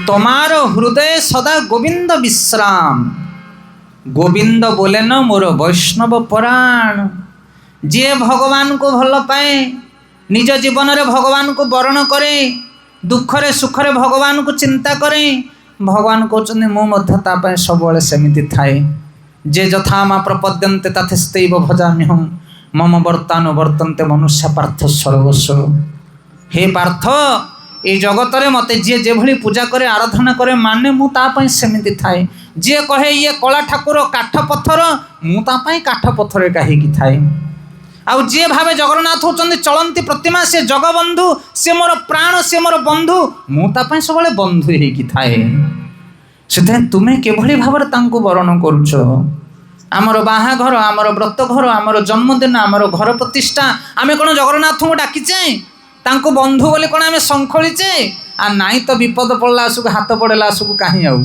তোমার হৃদয়ে সদা গোবিন্দ বিশ্রাম। গোবিন্দ বলেন মোর বৈষ্ণব পরাণ। যে ভগবান को ভাল পাए, নিজ জীবনের ভগবান को বরণ করে, দুঃখরে সুখরে ভগবান को চিন্তা করে, ভগবান কହୁଛନ୍ତି ମୁଁ ମଧ୍ୟ ତା ପାଇଁ ସବୁବେଳେ ସେମିତି ଥାଏ। যে যথা মা প্রপদ্যন্তে তথৈব ভজাম্যহম মম বর্তানুবর্তন্তে মনুষ্য পার্থ সর্বস্ব। হে পার্থ, এই জগতরে মতে যে যেভଳି ପୂଜା করে ଆରାଧନା করে ମାନେ ମୁଁ ତା ପାଇଁ ସେମିତି ଥାଏ। ଯିଏ କହେ ଇଏ କଳା ଠାକୁର କାଠ ପଥର, ମୁଁ ତା ପାଇଁ କାଠ ପଥର କାହିଁକି ଥାଏ। ଆଉ ଯିଏ ଭାବେ ଜଗନ୍ନାଥ ହେଉଛନ୍ତି ଚଳନ୍ତି ପ୍ରତିମା, ସେ ଜଗବନ୍ଧୁ, ସେ ମୋର ପ୍ରାଣ, ସେ ମୋର ବନ୍ଧୁ, ମୁଁ ତା ପାଇଁ ସବୁବେଳେ ବନ୍ଧୁ ହେଇକି ଥାଏ। ସେଥିପାଇଁ ତୁମେ କିଭଳି ଭାବରେ ତାଙ୍କୁ ବରଣ କରୁଛ। ଆମର ବାହାଘର, ଆମର ବ୍ରତଘର, ଆମର ଜନ୍ମଦିନ, ଆମର ଘର ପ୍ରତିଷ୍ଠା, ଆମେ କ'ଣ ଜଗନ୍ନାଥଙ୍କୁ ଡାକିଛେ? ତାଙ୍କୁ ବନ୍ଧୁ ବୋଲି କ'ଣ ଆମେ ଶଙ୍ଖଳିଛେ? ଆଉ ନାଇଁ ତ ବିପଦ ପଡ଼ିଲା ଆସକୁ, ହାତ ପଡ଼ିଲା ଆସକୁ କାହିଁ ଆଉ